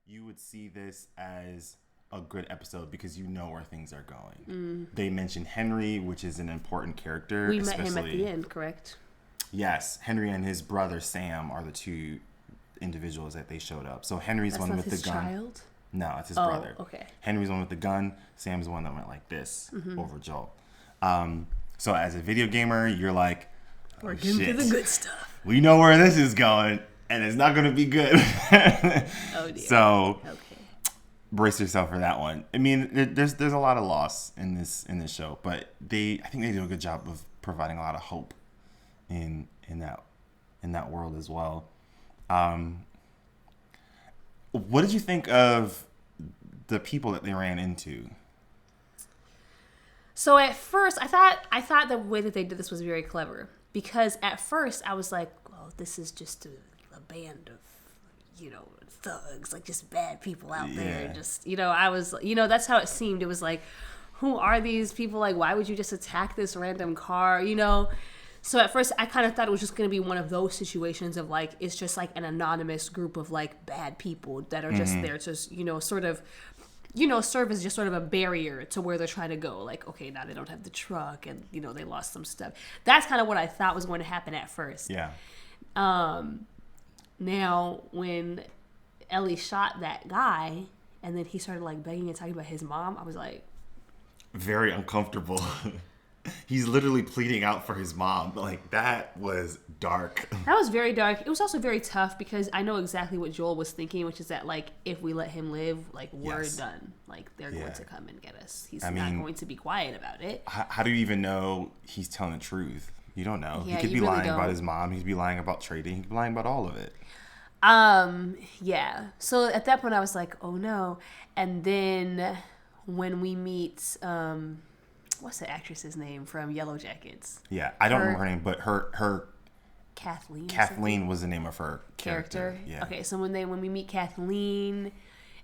you would see this as a good episode because you know where things are going. They mentioned Henry, which is an important character. We met him at the end, correct? Yes, Henry and his brother Sam are the two individuals that they showed up. So Henry's That's one not with his the gun. child? No, it's his brother. Okay. Henry's one with the gun. Sam's the one that went like this over Joel. So as a video gamer, you're like, We're getting to the good stuff. We know where this is going, and it's not going to be good. Oh dear. So Okay. brace yourself for that one. I mean, there's a lot of loss in this show, but I think they do a good job of providing a lot of hope in that world as well. What did you think of the people that they ran into? So at first, I thought the way that they did this was very clever, because at first I was like, "Oh, this is just a band of, thugs, like just bad people out there." Just, I was, that's how it seemed. It was like, who are these people? Like, why would you just attack this random car? So at first, I kind of thought it was just going to be one of those situations of like, it's just like an anonymous group of like bad people that are just there to, sort of, serve as just sort of a barrier to where they're trying to go. Like, okay, now they don't have the truck and, they lost some stuff. That's kind of what I thought was going to happen at first. Yeah. Now, when Ellie shot that guy and then he started like begging and talking about his mom, I was like... Very uncomfortable. He's literally pleading out for his mom. Like, that was dark. That was very dark. It was also very tough because I know exactly what Joel was thinking, which is that, like, if we let him live, like, we're done. Like, they're going to come and get us. He's not going to be quiet about it. How do you even know he's telling the truth? You don't know. Yeah, he could be really lying about his mom. He could be lying about trading. He could be lying about all of it. Yeah. So at that point, I was like, oh, no. And then when we meet... what's the actress's name from Yellow Jackets? Yeah, I don't remember her name, but her Kathleen. Kathleen was the name of her character. Yeah. Okay, so when we meet Kathleen,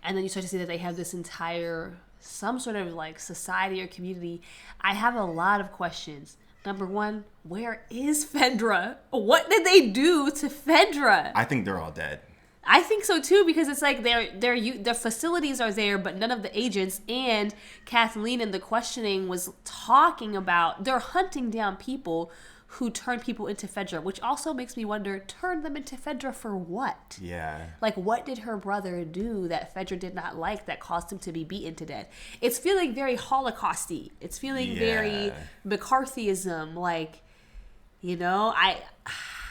and then you start to see that they have this entire some sort of like society or community, I have a lot of questions. Number one, where is Fedra? What did they do to Fedra? I think they're all dead. I think so too, because it's like their facilities are there, but none of the agents. And Kathleen in the questioning was talking about they're hunting down people who turn people into Fedra, which also makes me wonder, turn them into Fedra for what? Yeah. Like, what did her brother do that Fedra did not like that caused him to be beaten to death? It's feeling very Holocausty. It's feeling very McCarthyism. Like,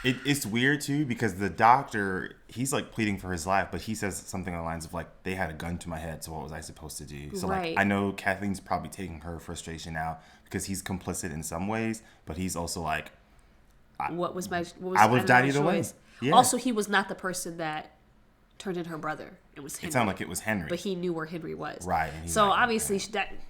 It's weird too because the doctor, he's like pleading for his life, but he says something along the lines of like, they had a gun to my head, so what was I supposed to do? So like, I know Kathleen's probably taking her frustration out because he's complicit in some ways, but he's also like, I would have died either way. Yeah. Also, he was not the person that turned in her brother. It was Henry. It sounded like it was Henry, but he knew where Henry was. Right. So obviously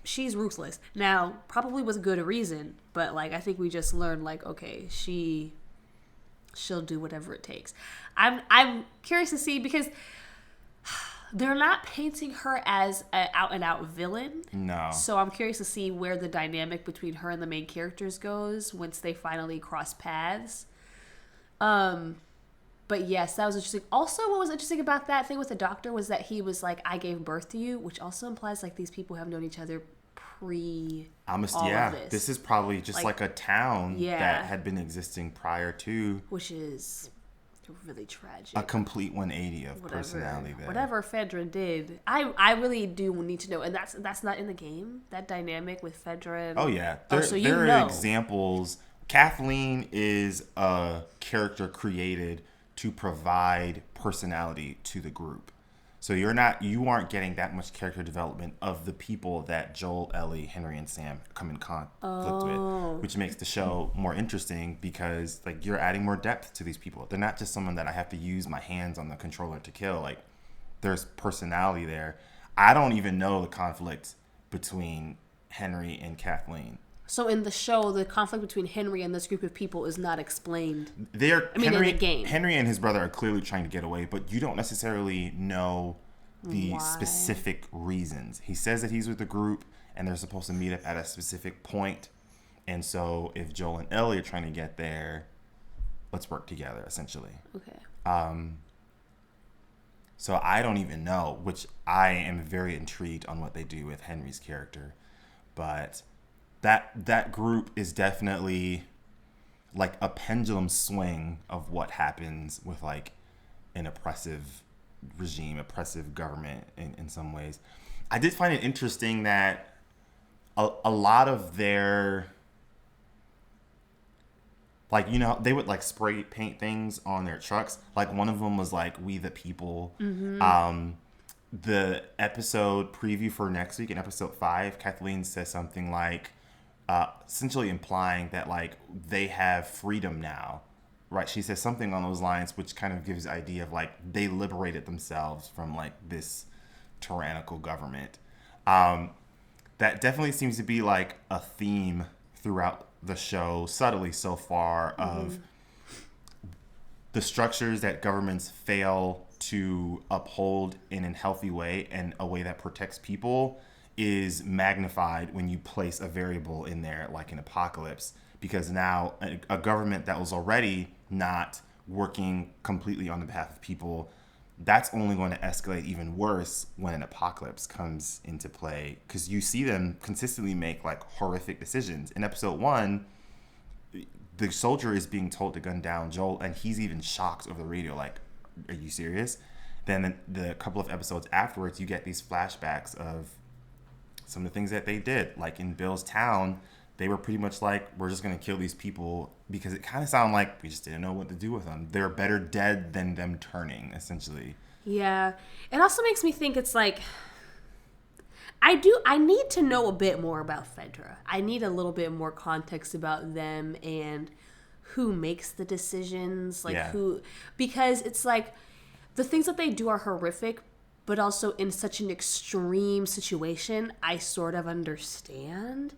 she's ruthless. Now, probably was a good reason, but like I think we just learned like, okay, she'll do whatever it takes. I'm curious to see because they're not painting her as an out-and-out villain. No. So I'm curious to see where the dynamic between her and the main characters goes once they finally cross paths. But yes, that was interesting. Also, what was interesting about that thing with the doctor was that he was like, I gave birth to you, which also implies like these people have known each other all of this. This is probably just like a town that had been existing prior to, which is really tragic. A complete 180 of personality there. Whatever Fedra did, I really do need to know, and that's not in the game. That dynamic with Fedra. And, there are examples. Kathleen is a character created to provide personality to the group. So you aren't getting that much character development of the people that Joel, Ellie, Henry, and Sam come in conflict with, which makes the show more interesting because like you're adding more depth to these people. They're not just someone that I have to use my hands on the controller to kill. Like there's personality there. I don't even know the conflict between Henry and Kathleen. So in the show, the conflict between Henry and this group of people is not explained. In the game. Henry and his brother are clearly trying to get away, but you don't necessarily know the specific reasons. He says that he's with the group, and they're supposed to meet up at a specific point. And so if Joel and Ellie are trying to get there, let's work together, essentially. Okay. So I don't even know, which I am very intrigued on what they do with Henry's character. But that group is definitely like a pendulum swing of what happens with like an oppressive regime, oppressive government in some ways. I did find it interesting that a lot of their, like, you know, they would like spray paint things on their trucks. Like one of them was like "We the People." The episode preview for next week in episode 5, Kathleen says something like, essentially implying that like they have freedom now, right? She says something on those lines, which kind of gives the idea of like they liberated themselves from like this tyrannical government. That definitely seems to be like a theme throughout the show, subtly so far, of the structures that governments fail to uphold in a healthy way and a way that protects people is magnified when you place a variable in there like an apocalypse, because now a government that was already not working completely on the behalf of people, that's only going to escalate even worse when an apocalypse comes into play, because you see them consistently make like horrific decisions. In episode 1, the soldier is being told to gun down Joel, and he's even shocked over the radio, like, are you serious? Then the couple of episodes afterwards, you get these flashbacks of some of the things that they did. Like in Bill's town, they were pretty much like, we're just going to kill these people, because it kind of sounded like we just didn't know what to do with them. They're better dead than them turning, essentially. Yeah. It also makes me think it's like, I need to know a bit more about Fedra. I need a little bit more context about them and who makes the decisions, like who, because it's like the things that they do are horrific, but also in such an extreme situation, I sort of understand.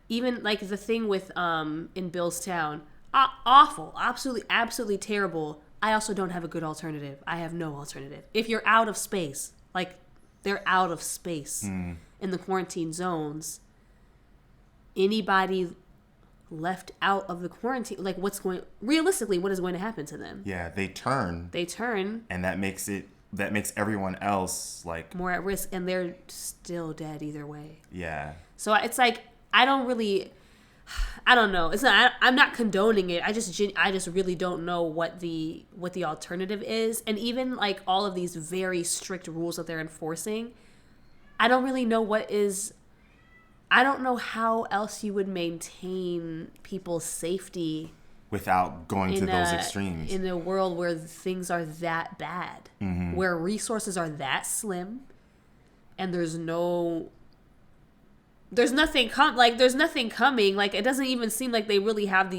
Even like the thing with in Bill's town, awful, absolutely terrible. I also don't have a good alternative. I have no alternative. If you're out of space, like they're out of space in the quarantine zones, anybody left out of the quarantine, like realistically, what is going to happen to them? Yeah, they turn, and that makes everyone else like more at risk, and they're still dead either way. Yeah. So it's like I don't know. It's not. I'm not condoning it. I just really don't know what the alternative is, and even like all of these very strict rules that they're enforcing, I don't really know what is. I don't know how else you would maintain people's safety without going to those extremes in a world where things are that bad, where resources are that slim, and there's nothing coming. Like it doesn't even seem like they really have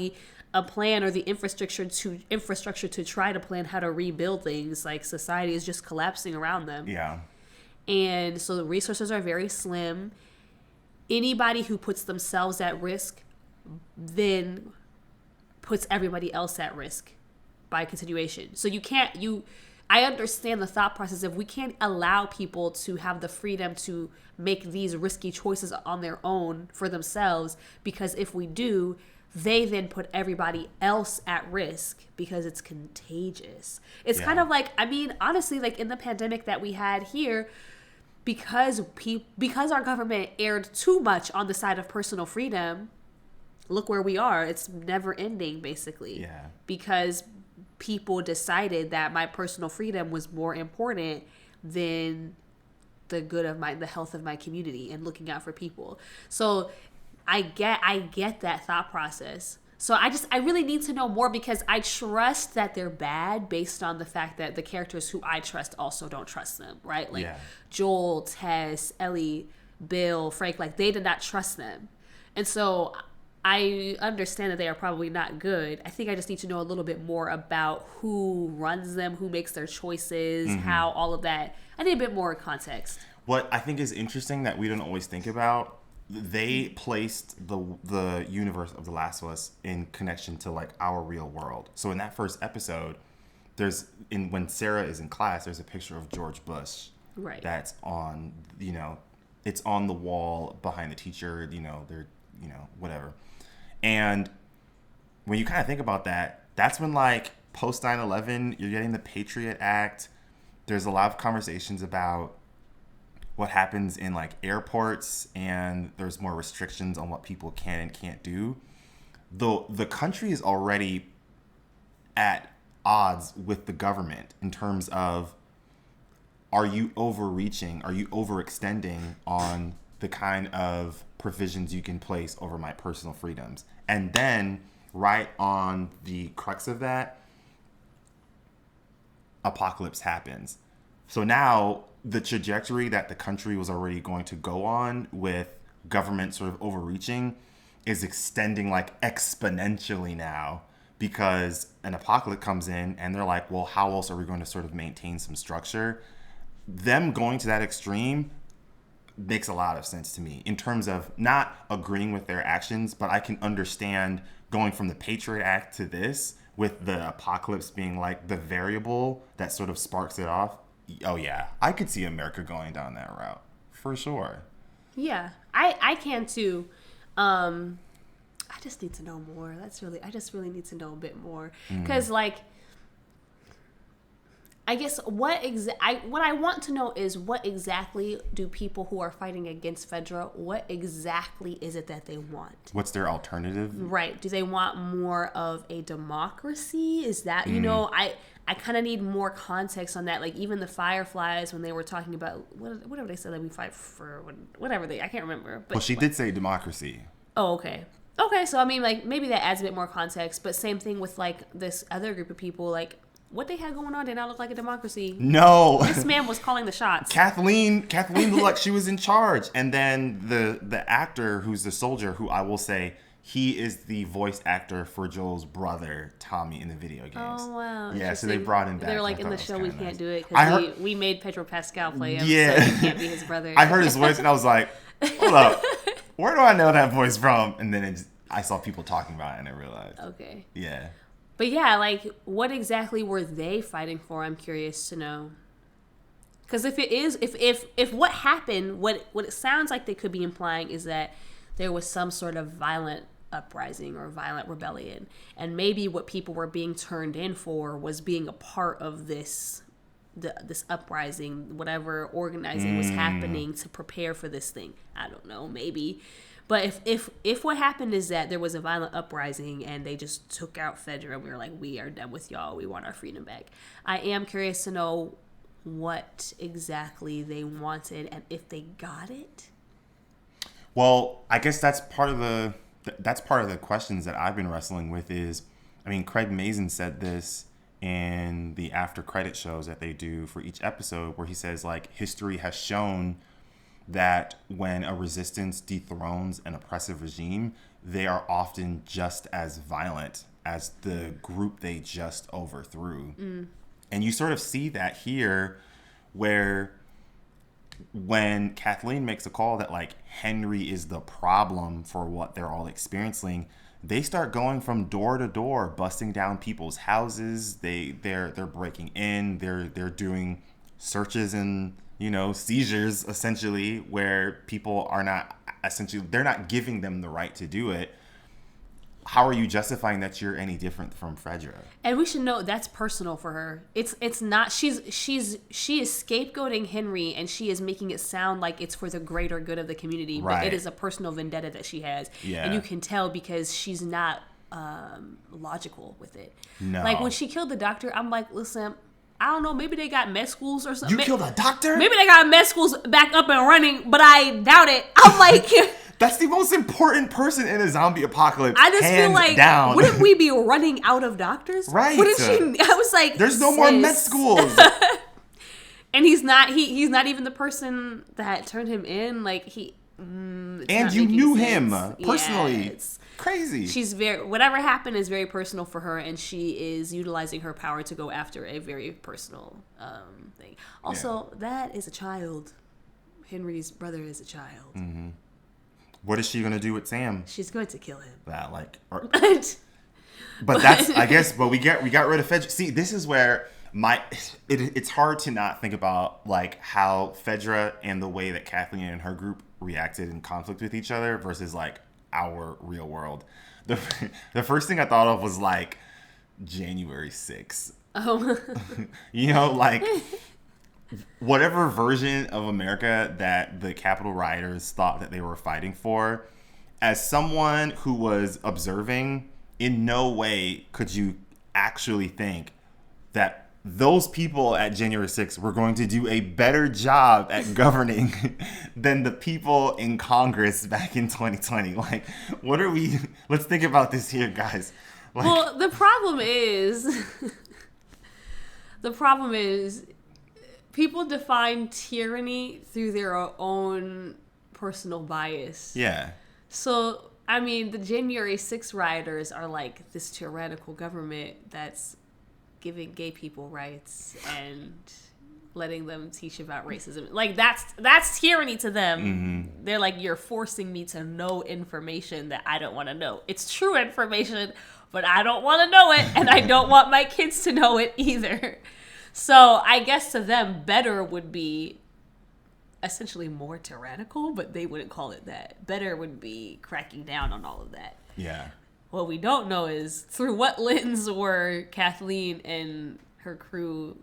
a plan or the infrastructure to try to plan how to rebuild things. Like society is just collapsing around them. Yeah. And so the resources are very slim. Anybody who puts themselves at risk then puts everybody else at risk by continuation. So I understand the thought process of we can't allow people to have the freedom to make these risky choices on their own for themselves, because if we do, they then put everybody else at risk because it's contagious. It's kind of like, I mean, honestly, like in the pandemic that we had here, because our government erred too much on the side of personal freedom, look where we are. It's never ending, basically. Yeah. Because people decided that my personal freedom was more important than the health of my community and looking out for people. So I get that thought process. So I really need to know more, because I trust that they're bad based on the fact that the characters who I trust also don't trust them, right? Like Joel, Tess, Ellie, Bill, Frank, like they did not trust them. And so I understand that they are probably not good. I think I just need to know a little bit more about who runs them, who makes their choices, how all of that. I need a bit more context. What I think is interesting that we don't always think about, they placed the universe of The Last of Us in connection to like our real world. So in that first episode, when Sarah is in class, there's a picture of George Bush. Right. That's on, it's on the wall behind the teacher, they're, whatever. And when you kind of think about that, that's when like post 9/11, you're getting the Patriot Act. there's a lot of conversations about what happens in like airports, and there's more restrictions on what people can and can't do. Though the country is already at odds with the government in terms of, are you overreaching? Are you overextending on the kind of provisions you can place over my personal freedoms? And then right on the crux of that, apocalypse happens. So now the trajectory that the country was already going to go on with government sort of overreaching is extending like exponentially now, because an apocalypse comes in and they're like, well, how else are we going to sort of maintain some structure? Them going to that extreme makes a lot of sense to me in terms of not agreeing with their actions, but I can understand going from the Patriot Act to this, with the apocalypse being like the variable that sort of sparks it off. Oh yeah, I could see America going down that route for sure. Yeah, I can too. I just need to know more. I just really need to know a bit more, because like, I guess what I want to know is, what exactly do people who are fighting against Fedra, what exactly is it that they want? What's their alternative? Right. Do they want more of a democracy? Is that, I kind of need more context on that. Like, even the Fireflies, when they were talking about, whatever they said, that we fight for, whatever I can't remember. But, well, she did say democracy. Oh, okay. Okay, so I mean, like, maybe that adds a bit more context, but same thing with, like, this other group of people, like, what they had going on did not look like a democracy. No. This man was calling the shots. Kathleen looked like she was in charge. And then the actor who's the soldier, who I will say, he is the voice actor for Joel's brother, Tommy, in the video games. Oh, wow. Yeah, so they brought him back. They're like, in the show, we can't do it because we made Pedro Pascal play him, yeah. so he can't be his brother. I heard his voice and I was like, hold up. Where do I know that voice from? And then I saw people talking about it and I realized. Okay. Yeah. But yeah, like, what exactly were they fighting for? I'm curious to know. Because if it is, if what happened, what it sounds like they could be implying is that there was some sort of violent uprising or violent rebellion, and maybe what people were being turned in for was being a part of this uprising, whatever organizing was happening to prepare for this thing. I don't know, maybe. But if what happened is that there was a violent uprising and they just took out Fedra and we were like, we are done with y'all, we want our freedom back, I am curious to know what exactly they wanted and if they got it. Well, I guess that's part of the questions that I've been wrestling with is, I mean, Craig Mazin said this in the after credit shows that they do for each episode, where he says, like, history has shown that when a resistance dethrones an oppressive regime, they are often just as violent as the group they just overthrew. And you sort of see that here, where when Kathleen makes a call that, like, Henry is the problem for what they're all experiencing, they start going from door to door, busting down people's houses. They're breaking in. They're doing searches and, seizures, essentially, where people are not, they're not giving them the right to do it. How are you justifying that you're any different from Fredra? And we should know that's personal for her. It's not, she is scapegoating Henry, and she is making it sound like it's for the greater good of the community, right. But it is a personal vendetta that she has. Yeah. And you can tell because she's not logical with it. No. Like, when she killed the doctor, I'm like, listen, I don't know, maybe they got med schools or something. You killed a doctor? Maybe they got med schools back up and running, but I doubt it. I'm like... That's the most important person in a zombie apocalypse. I just feel like, down. Wouldn't we be running out of doctors? Right. Wouldn't she? I was like, there's no more med schools. And he's not even the person that turned him in. Like, and you knew him personally. Yeah, it's crazy. She's whatever happened is very personal for her, and she is utilizing her power to go after a very personal thing. Also, That is a child. Henry's brother is a child. Mm-hmm. What is she gonna do with Sam? She's going to kill him. But that's, I guess. But we got rid of Fedra. See, this is where it's hard to not think about, like, how Fedra and the way that Kathleen and her group reacted in conflict with each other versus, like, our real world. The first thing I thought of was, like, January 6th. Oh. Like, whatever version of America that the Capitol rioters thought that they were fighting for, as someone who was observing, in no way could you actually think that those people at January 6th were going to do a better job at governing than the people in Congress back in 2020. Like, what are we? Let's think about this here, guys. Like, well, the problem is, people define tyranny through their own personal bias. yeah. So, I mean, the January 6th rioters are like this tyrannical government that's giving gay people rights and letting them teach about racism. Like, that's tyranny to them. Mm-hmm. They're like, you're forcing me to know information that I don't want to know. It's true information, but I don't want to know it, and I don't want my kids to know it either. So I guess to them, better would be essentially more tyrannical, but they wouldn't call it that. Better would be cracking down on all of that. Yeah. What we don't know is through what lens were Kathleen and her crew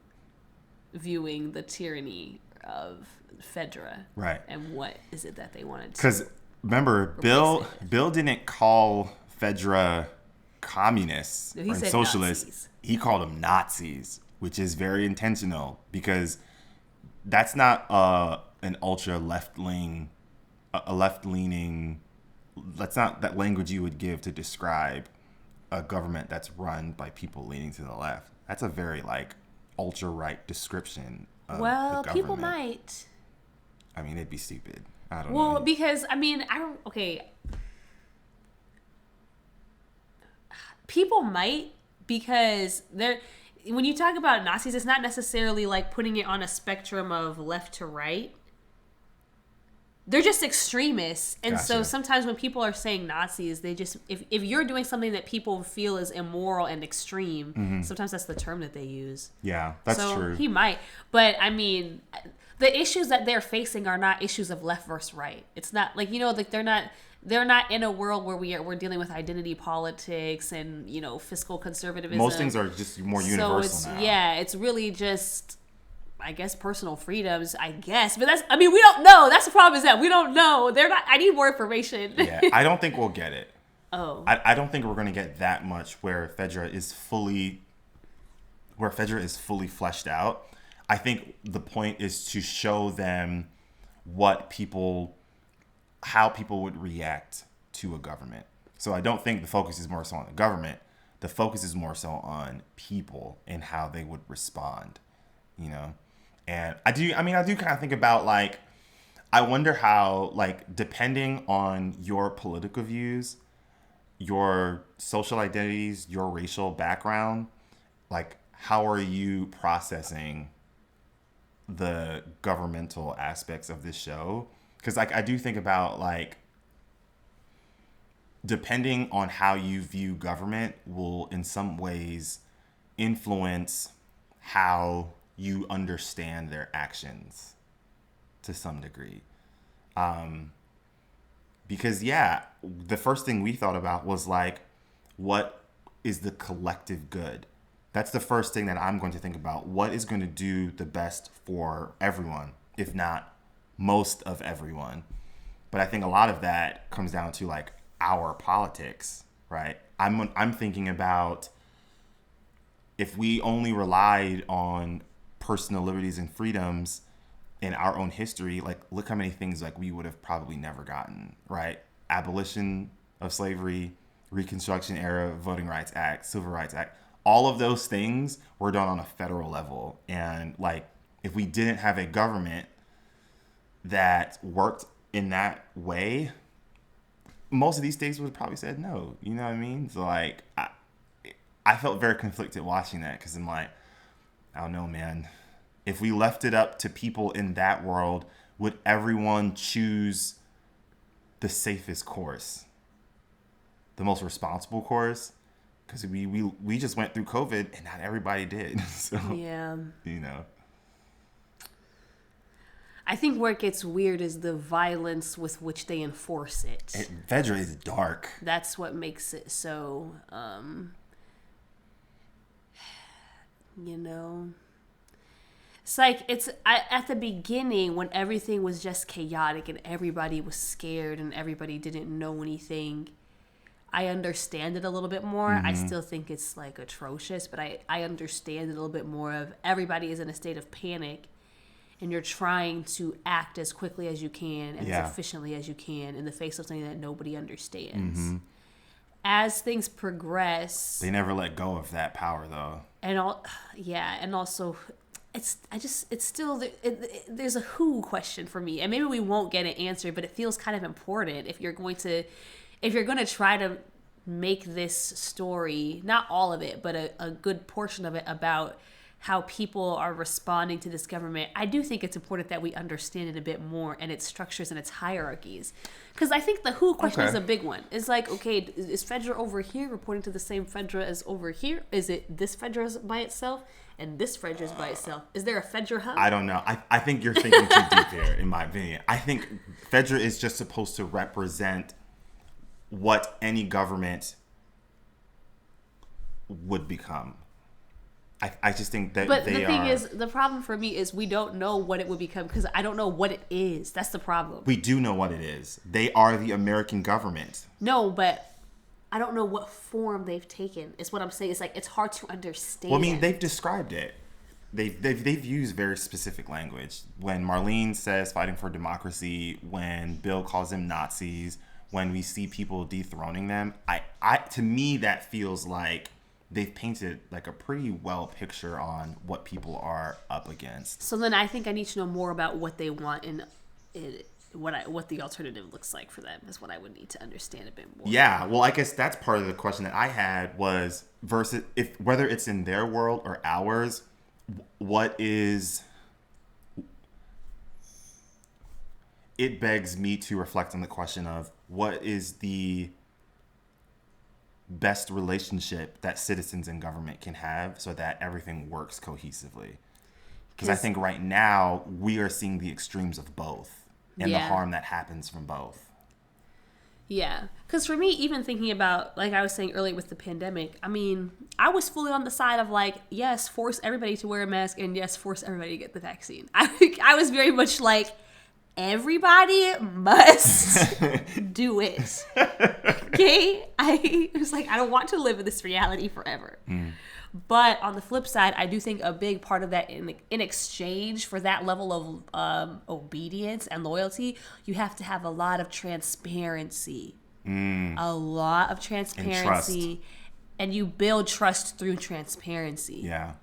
viewing the tyranny of Fedra. Right. And what is it that they wanted to... Because remember, Bill didn't call Fedra communists or socialists. Nazis. He called them Nazis, which is very intentional because that's not an ultra left-leaning, that's not that language you would give to describe a government that's run by people leaning to the left. That's a very like ultra right description of the government. People might. I mean, it'd be stupid. I don't know. Well, because I mean, people might, because they're, when you talk about Nazis, it's not necessarily like putting it on a spectrum of left to right. They're just extremists. And Gotcha. So sometimes when people are saying Nazis, they just, if you're doing something that people feel is immoral and extreme, mm-hmm. sometimes that's the term that they use. Yeah, that's true. He might. But I mean, the issues that they're facing are not issues of left versus right. It's not like, like they're not in a world where we're dealing with identity politics and, fiscal conservatism. Most things are just more universal now. Yeah, it's really just, I guess, personal freedoms, I guess. But we don't know. That's the problem, is that we don't know. I need more information. Yeah, I don't think we'll get it. Oh. I don't think we're going to get that much where Fedra is fully fleshed out. I think the point is to show them how people would react to a government. So I don't think the focus is more so on the government. The focus is more so on people and how they would respond, And I do kind of think about, like, I wonder how, like, depending on your political views, your social identities, your racial background, like, how are you processing the governmental aspects of this show? Because, like, I do think about, like, depending on how you view government will in some ways influence how you understand their actions to some degree. Because, the first thing we thought about was, like, what is the collective good? That's the first thing that I'm going to think about. What is going to do the best for everyone, if not most of everyone? But I think a lot of that comes down to, like, our politics, right? I'm thinking about if we only relied on personal liberties and freedoms in our own history, like, look how many things, like, we would have probably never gotten, right? Abolition of slavery, Reconstruction era, Voting Rights Act, Civil Rights Act, all of those things were done on a federal level. And, like, if we didn't have a government that worked in that way, most of these states would have probably said no. You know what I mean? So, like, I felt very conflicted watching that, because I'm like, I don't know, man. If we left it up to people in that world, would everyone choose the safest course, the most responsible course? Because we just went through COVID and not everybody did. So, yeah. I think where it gets weird is the violence with which they enforce it. Fedra is dark. That's what makes it so, It's like at the beginning when everything was just chaotic and everybody was scared and everybody didn't know anything. I understand it a little bit more. I still think it's like atrocious, but I understand it a little bit more of everybody is in a state of panic and you're trying to act as quickly as you can and as efficiently as you can in the face of something that nobody understands. As things progress, they never let go of that power though. And also there's a who question for me, and maybe we won't get an answer, but it feels kind of important if you're going to try to make this story, not all of it, but a good portion of it about how people are responding to this government. I do think it's important that we understand it a bit more and its structures and its hierarchies. Because I think the who question is a big one. It's like, okay, is Fedra over here reporting to the same Fedra as over here? Is it this Fedra by itself and this Fedra is by itself? Is there a Fedra hub? I don't know. I think you're thinking too deep here, in my opinion. I think Fedra is just supposed to represent what any government would become. I just think that the problem for me is we don't know what it would become because I don't know what it is. That's the problem. We do know what it is. They are the American government. No, but I don't know what form they've taken. Is what I'm saying. It's like it's hard to understand. Well, I mean, they've described it. They've used very specific language. When Marlene says fighting for democracy, when Bill calls them Nazis, when we see people dethroning them, to me that feels like they've painted like a pretty well picture on what people are up against. So then I think I need to know more about what they want and what the alternative looks like for them is what I would need to understand a bit more. Yeah, well, I guess that's part of the question that I had was versus if whether it's in their world or ours, what is it begs me to reflect on the question of what is the best relationship that citizens and government can have so that everything works cohesively. Because I think right now we are seeing the extremes of both and the harm that happens from both. Yeah. Because for me, even thinking about, like I was saying earlier with the pandemic, I mean, I was fully on the side of like, yes, force everybody to wear a mask and yes, force everybody to get the vaccine. I was very much like, everybody must do it. Okay? I was like, I don't want to live in this reality forever. But on the flip side, I do think a big part of that in exchange for that level of obedience and loyalty, you have to have a lot of transparency. A lot of transparency. And you build trust through transparency. Yeah.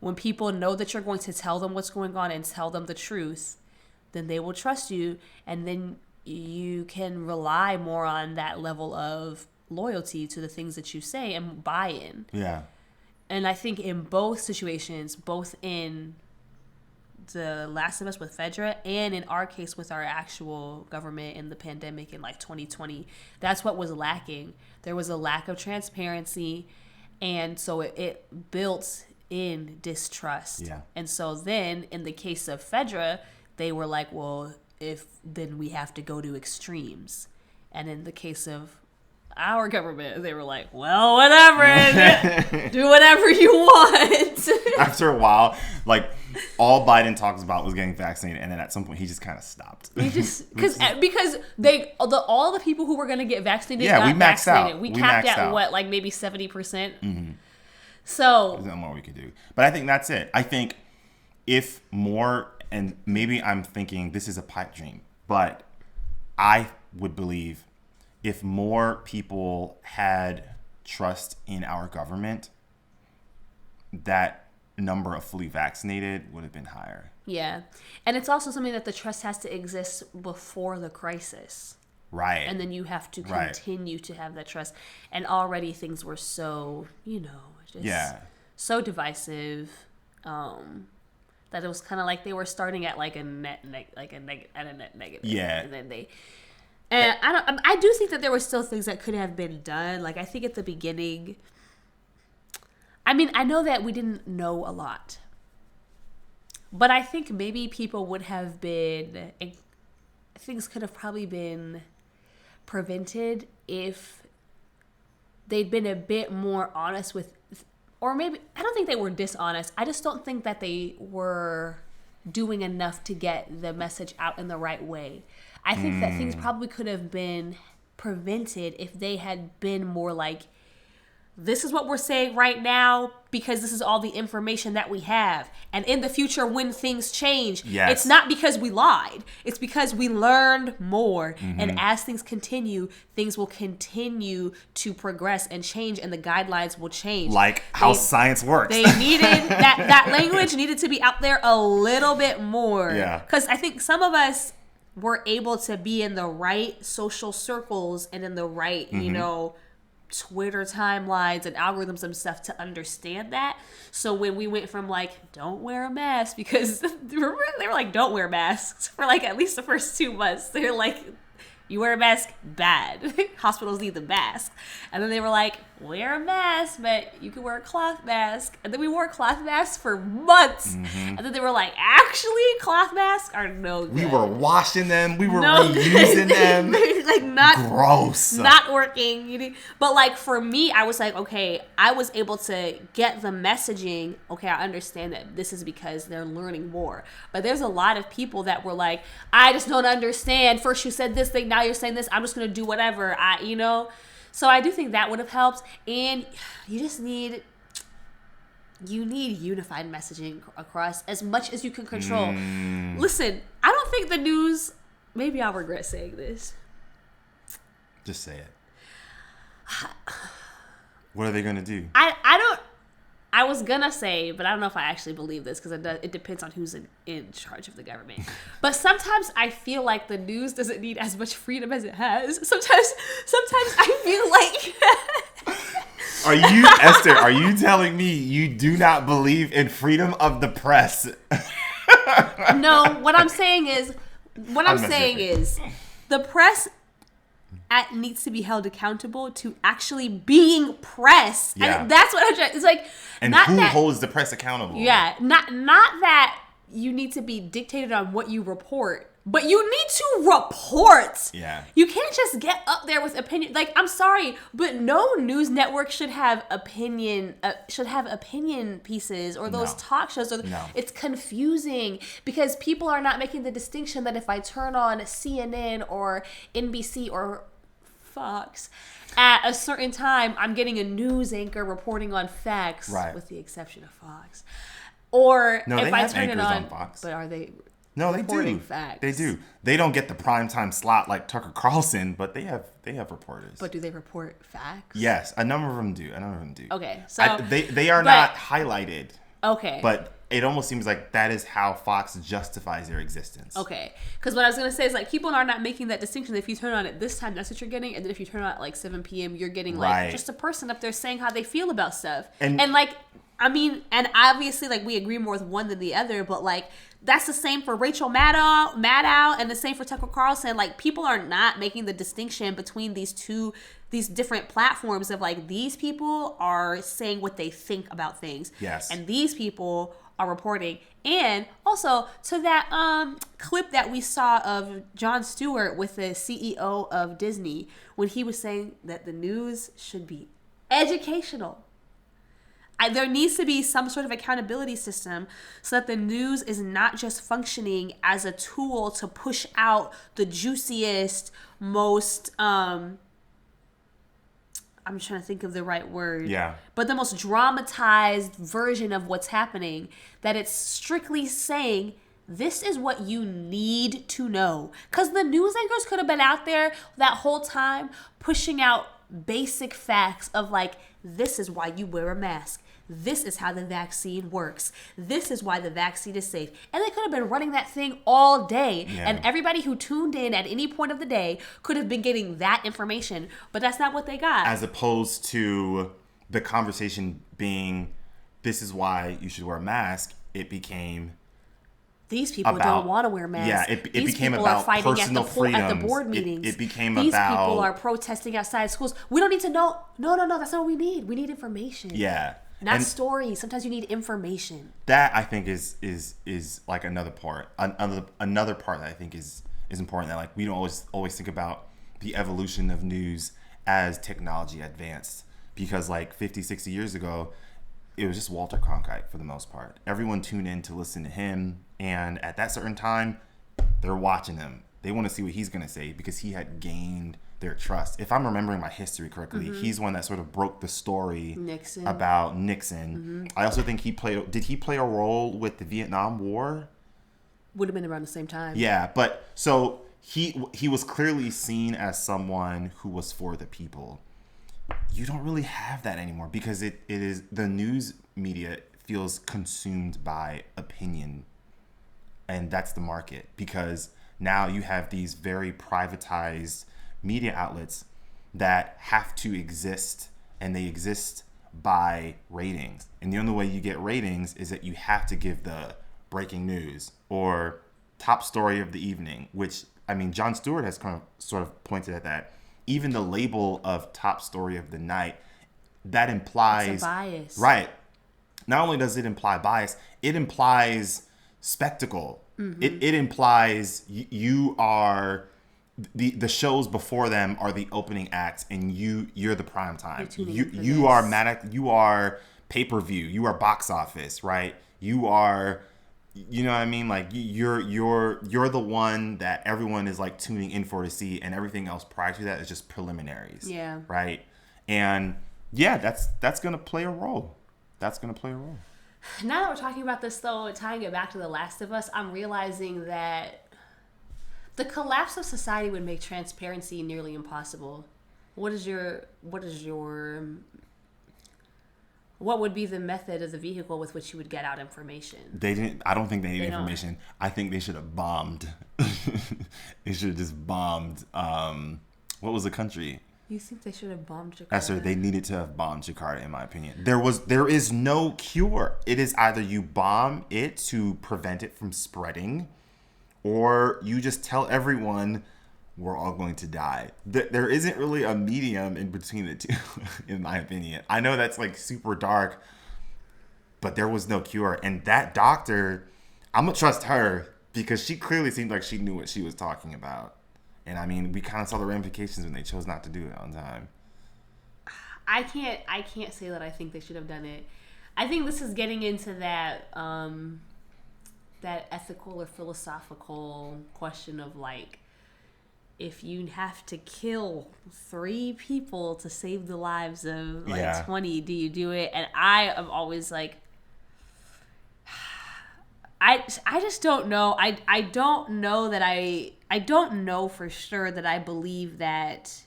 When people know that you're going to tell them what's going on and tell them the truth, then they will trust you, and then you can rely more on that level of loyalty to the things that you say and buy-in. Yeah. And I think in both situations, both in The Last of Us with Fedra and in our case with our actual government in the pandemic in like 2020, that's what was lacking. There was a lack of transparency, and so it built in distrust. Yeah. And so then in the case of Fedra, they were like, well, then we have to go to extremes. And in the case of our government, they were like, well, whatever, do whatever you want. After a while, like all Biden talks about was getting vaccinated, and then at some point he just kind of stopped. He just because all the people who were going to get vaccinated, we maxed vaccinated. out. We capped at what, like maybe 70%. So there's no more we could do. But I think that's it. I think if more, and maybe I'm thinking this is a pipe dream, but I would believe if more people had trust in our government, that number of fully vaccinated would have been higher. Yeah. And it's also something that the trust has to exist before the crisis. Right. And then you have to continue to have that trust. And already things were so, just so divisive, that it was kind of like they were starting at like a net negative. Yeah. And then I do think that there were still things that could have been done. Like I think at the beginning, I mean, I know that we didn't know a lot, but I think maybe people would have been, things could have probably been prevented if they'd been a bit more honest with, or maybe, I don't think they were dishonest. I just don't think that they were doing enough to get the message out in the right way. I think that things probably could have been prevented if they had been more like, this is what we're saying right now because this is all the information that we have. And in the future, when things change, it's not because we lied. It's because we learned more. And as things continue, things will continue to progress and change, and the guidelines will change. Like how science works. They needed, that language needed to be out there a little bit more. Yeah. Because I think some of us were able to be in the right social circles and in the right, you know, Twitter timelines and algorithms and stuff to understand that. So when we went from like, don't wear a mask, because remember they were like, don't wear masks for like at least the first 2 months. They're like, you wear a mask, bad. Hospitals need the mask. And then they were like, wear a mask, but you can wear a cloth mask. And then we wore cloth masks for months. And then they were like, actually, cloth masks are no good. We were washing them. We were reusing them. Like not gross. Not working. But like for me, I was like, okay, I was able to get the messaging. Okay, I understand that this is because they're learning more. But there's a lot of people that were like, I just don't understand. First you said this thing, now you're saying this. I'm just gonna do whatever. So I do think that would have helped. And you just need unified messaging across as much as you can control. Listen, I don't think the news, maybe I'll regret saying this. Just say it. What are they going to do? I was going to say, but I don't know if I actually believe this because it depends on who's in charge of the government. But sometimes I feel like the news doesn't need as much freedom as it has. Sometimes I feel like... Esther, are you telling me you do not believe in freedom of the press? No, what I'm saying is the press needs to be held accountable to actually being press. Yeah. And that's what I'm trying. It's like, and not who that, holds the press accountable? Yeah, not that you need to be dictated on what you report, but you need to report. Yeah. You can't just get up there with opinion. Like, I'm sorry, but no news network should have opinion pieces or those talk shows. It's confusing because people are not making the distinction that if I turn on CNN or NBC or Fox at a certain time, I'm getting a news anchor reporting on facts, with the exception of Fox. Or if I turn it on Fox. But are they? No, they do. Facts? They do. They don't get the primetime slot like Tucker Carlson, but they have reporters. But do they report facts? Yes, a number of them do. Okay, so they are not highlighted. Okay, but it almost seems like that is how Fox justifies their existence. Okay, because what I was gonna say is like people are not making that distinction. If you turn on at this time, that's what you're getting, and then if you turn on at like 7 p.m., you're getting like just a person up there saying how they feel about stuff, and like. I mean, and obviously, like, we agree more with one than the other, but, like, that's the same for Rachel Maddow, and the same for Tucker Carlson. Like, people are not making the distinction between these different platforms of, like, these people are saying what they think about things. Yes. And these people are reporting. And also, to that clip that we saw of Jon Stewart with the CEO of Disney, when he was saying that the news should be educational. There needs to be some sort of accountability system so that the news is not just functioning as a tool to push out the juiciest, most, I'm trying to think of the right word. Yeah. But the most dramatized version of what's happening, that it's strictly saying, this is what you need to know. Because the news anchors could have been out there that whole time pushing out basic facts of like, this is why you wear a mask. This is how the vaccine works. This is why the vaccine is safe. And they could have been running that thing all day. Yeah. And everybody who tuned in at any point of the day could have been getting that information. But that's not what they got. As opposed to the conversation being, this is why you should wear a mask. It became... These people don't want to wear masks. Yeah, it These became people about are fighting personal at the board meetings. It became These about... people are protesting outside schools. We don't need to know. No, that's not what we need. We need information. Yeah. Not stories. Sometimes you need information. That I think is like another part. Another part that I think is important, that like we don't always think about the evolution of news as technology advanced, because like 50, 60 years ago, it was just Walter Cronkite for the most part. Everyone tuned in to listen to him, and at that certain time, they're watching him. They want to see what he's going to say because he had gained their trust. If I'm remembering my history correctly, he's one that sort of broke the story about Nixon. I also think did he play a role with the Vietnam War? Would have been around the same time. Yeah, but so he was clearly seen as someone who was for the people. You don't really have that anymore because it is the news media feels consumed by opinion, and that's the market, because now you have these very privatized media outlets that have to exist, and they exist by ratings, and the only way you get ratings is that you have to give the breaking news or top story of the evening, which, I mean, Jon Stewart has kind of sort of pointed at that. Even the label of top story of the night, that implies it's a bias. Right. Not only does it imply bias, it implies spectacle. It implies you are the shows before them are the opening acts, and you're the prime time. You are pay-per-view. You are box office, right? You are, you know what I mean? Like you're the one that everyone is like tuning in for to see, and everything else prior to that is just preliminaries. Yeah. Right. And yeah, that's gonna play a role. That's gonna play a role. Now that we're talking about this, though, tying it back to The Last of Us, I'm realizing that the collapse of society would make transparency nearly impossible. What would be the method of the vehicle with which you would get out information? I don't think they need information. I think they should have bombed. They should have just bombed. What was the country? You think they should have bombed Jakarta? That's right. They needed to have bombed Jakarta, in my opinion. There is no cure. It is either you bomb it to prevent it from spreading, or you just tell everyone we're all going to die. There isn't really a medium in between the two, in my opinion. I know that's like super dark, but there was no cure. And that doctor, I'm going to trust her because she clearly seemed like she knew what she was talking about. And I mean, we kind of saw the ramifications when they chose not to do it on time. I can't say that I think they should have done it. I think this is getting into that that ethical or philosophical question of like, if you have to kill 3 people to save the lives of 20, do you do it? And I am always like, I just don't know. I don't know that I don't know for sure that I believe that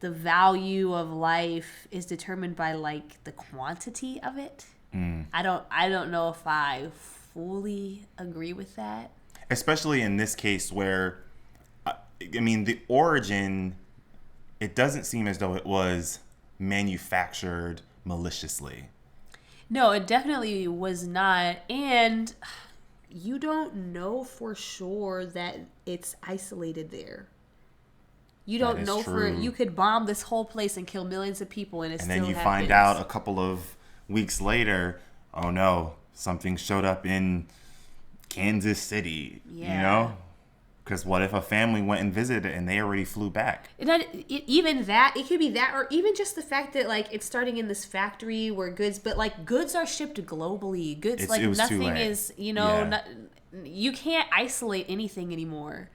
the value of life is determined by like the quantity of it. I don't know if I fully agree with that. Especially in this case where, I mean, the origin, it doesn't seem as though it was manufactured maliciously. No, it definitely was not. And you don't know for sure that it's isolated there. You don't know you could bomb this whole place and kill millions of people, and then you find out a couple of weeks later, oh no, something showed up in Kansas City, you know? Because what if a family went and visited and they already flew back? It could be that, or even just the fact that like it's starting in this factory where goods are shipped globally. Nothing is, you can't isolate anything anymore.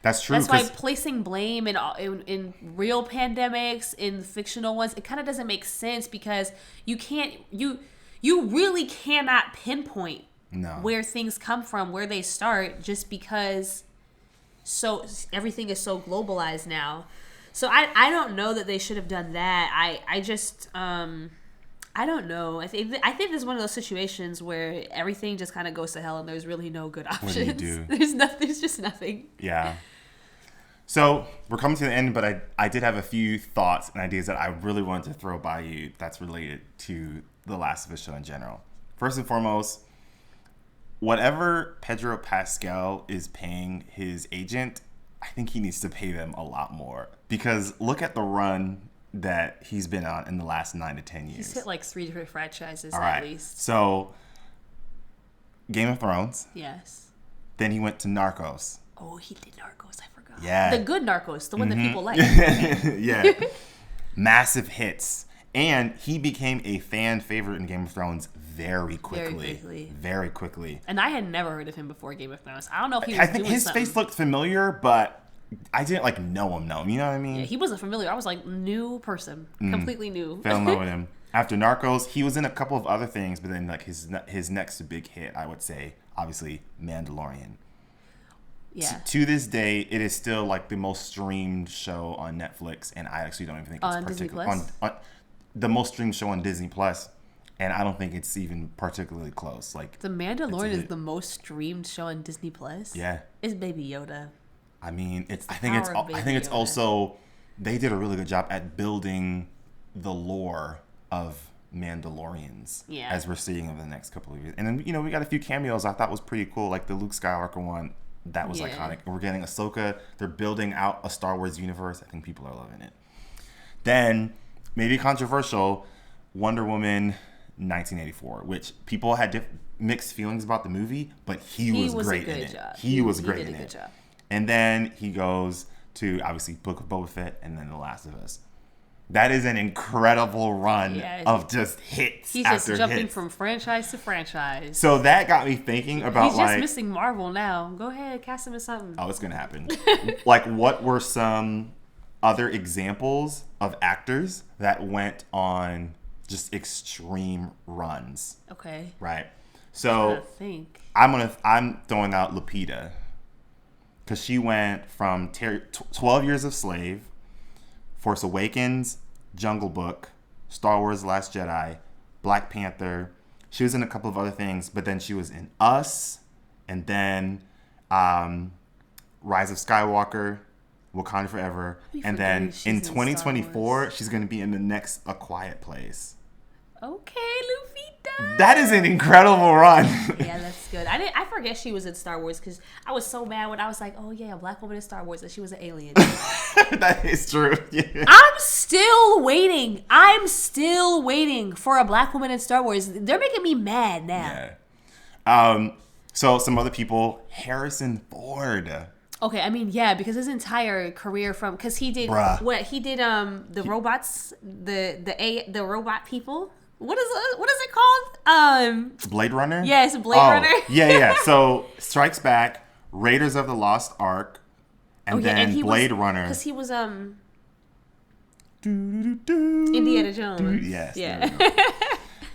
That's true. That's why placing blame in real pandemics, in fictional ones, it kind of doesn't make sense because you really cannot pinpoint where things come from, where they start, just because everything is so globalized now. So I don't know that they should have done that. I just I don't know. I think this is one of those situations where everything just kind of goes to hell and there's really no good options. What do you do? There's just nothing. Yeah. So we're coming to the end, but I did have a few thoughts and ideas that I really wanted to throw by you that's related to The Last of Us show in general. First and foremost, whatever Pedro Pascal is paying his agent, I think he needs to pay them a lot more. Because look at the run that he's been on in the last 9 to 10 years. He's hit like 3 different franchises at least. So, Game of Thrones. Yes. Then he went to Narcos. Oh, he did Narcos. I forgot. Yeah. The good Narcos. The one that people like. Yeah. Massive hits. And he became a fan favorite in Game of Thrones very quickly. Very quickly. Very quickly. And I had never heard of him before Game of Thrones. I don't know if he was I think doing his something. face looked familiar, but I didn't like know him. You know what I mean? Yeah, he wasn't familiar. I was like, new person. Completely new. Fell in love with him. After Narcos, he was in a couple of other things, but then like his next big hit, I would say, obviously Mandalorian. Yeah. To this day, it is still like the most streamed show on Netflix, and I actually don't even think it's On Disney particularly Plus? on the most streamed show on Disney Plus, and I don't think it's even particularly close. Like The Mandalorian is the most streamed show on Disney Plus. yeah, It's Baby Yoda. I mean, I power think of Baby it's Yoda. also they did a really good job at building the lore of Mandalorians Yeah. as we're seeing over the next couple of years. And then, we got a few cameos I thought was pretty cool, like the Luke Skywalker one. That was Yeah. iconic. And we're getting Ahsoka. They're building out a Star Wars universe. I think people are loving it. Then, maybe controversial, Wonder Woman 1984, which people had mixed feelings about the movie, but he was great in it. Job. He was great did in a good it. job. And then he goes to, obviously, Book of Boba Fett and then The Last of Us. That is an incredible run Yeah, of just hits He's just after jumping hits. from franchise to franchise. So that got me thinking about He's just missing Marvel now. Go ahead, cast him in something. oh, it's going to happen. Like, what were some other examples of actors that went on just extreme runs, Okay. right? I So think. I'm throwing out Lupita because she went from 12 Years a Slave, Force Awakens, Jungle Book, Star Wars: The Last Jedi, Black Panther. She was in a couple of other things, but then she was in Us, and then Rise of Skywalker, Wakanda Forever, and then forgetting she's in in Star 2024 she's going to be in the next A Quiet Place. Okay, Lupita. That is an incredible run. Yeah, that's good. I forget she was in Star Wars because I was so mad when I was like, oh yeah, a black woman in Star Wars, and she was an alien. That is true. Yeah. I'm still waiting. For a black woman in Star Wars. They're making me mad now. Yeah. So some other people, Harrison Ford. Okay, I mean, yeah, because his entire career because he did Bruh. what he did the robots, the robot people. What is it called? Blade Runner? Yes, Blade Runner. Yeah. So Strikes Back, Raiders of the Lost Ark, and then he Blade Runner. because he was Indiana Jones. Yes. Yeah. there we go.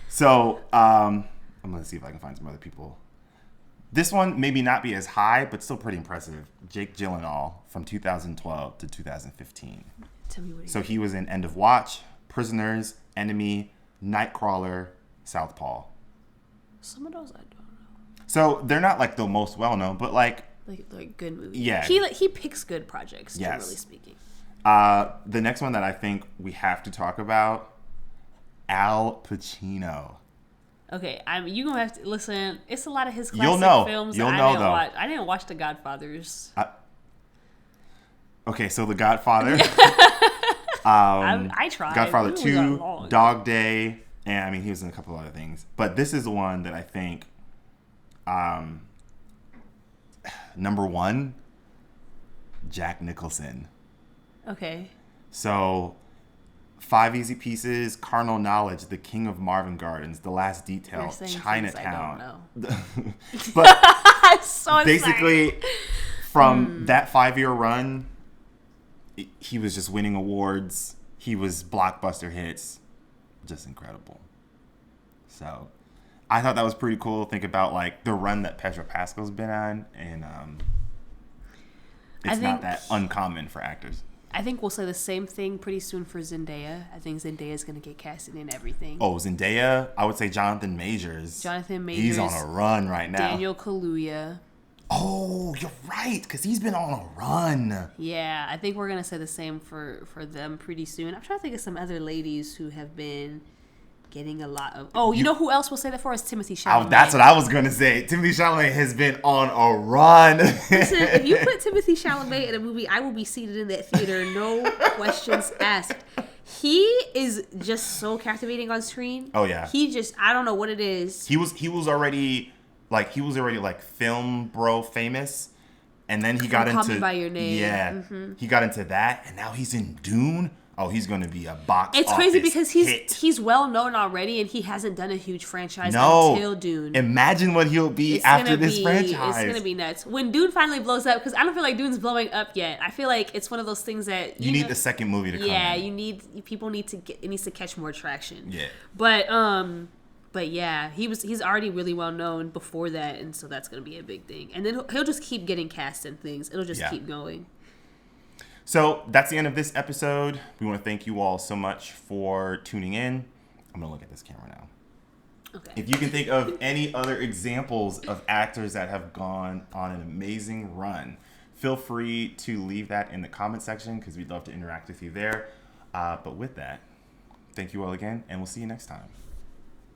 So I'm gonna see if I can find some other people. This one maybe not be as high, but still pretty impressive. Jake Gyllenhaal from 2012 to 2015. Tell me what. So he was in End of Watch, Prisoners, Enemy, Nightcrawler, Southpaw. Some of those I don't know. So they're not like the most well known, but like Like good movies. Yeah. He picks good projects. Yes. Generally speaking. the next one that I think we have to talk about, Al Pacino. Okay, you gonna have to listen. It's a lot of his classic You'll know. films. You'll that know, I didn't though. watch. I didn't watch The Godfathers. Okay, so The Godfather. I tried. Godfather It was 2, long. Dog Day, and I mean he was in a couple of other things. But this is the one that I think number one, Jack Nicholson. Okay. So 5 Easy Pieces, Carnal Knowledge, The King of Marvin Gardens, The Last Detail, You're saying things Chinatown. I don't know. But I'm so basically from that 5-year run, he was just winning awards. He was blockbuster hits. Just incredible. So I thought that was pretty cool. Think about like the run that Pedro Pascal's been on, and it's not that uncommon for actors. I think we'll say the same thing pretty soon for Zendaya. I think Zendaya is going to get casted in everything. Oh, Zendaya, I would say Jonathan Majors. He's on a run right now. Daniel Kaluuya. Oh, you're right, because he's been on a run. Yeah, I think we're going to say the same for them pretty soon. I'm trying to think of some other ladies who have been getting a lot of... Oh, you know who else will say that for us? Timothy Chalamet. That's what I was going to say. Timothy Chalamet has been on a run. Listen, if you put Timothy Chalamet in a movie, I will be seated in that theater. No questions asked. He is just so captivating on screen. Oh, yeah. I don't know what it is. He was already film bro famous, and then he got Call into Me by Your Name. Yeah, he got into that, and now he's in Dune. oh, he's going to be a box It's crazy office because hit. he's well known already, and he hasn't done a huge franchise No. until Dune. Imagine what he'll be It's after gonna this be, franchise. It's gonna be nuts when Dune finally blows up. Because I don't feel like Dune's blowing up yet. I feel like it's one of those things that you need the second movie to come in. People need to get. It needs to catch more traction. Yeah. But yeah, he's already really well known before that, and so that's gonna be a big thing. And then he'll just keep getting cast in things. It'll just keep going. So that's the end of this episode. We want to thank you all so much for tuning in. I'm gonna look at this camera now. Okay. If you can think of any other examples of actors that have gone on an amazing run, feel free to leave that in the comment section because we'd love to interact with you there. But with that, thank you all again, and we'll see you next time.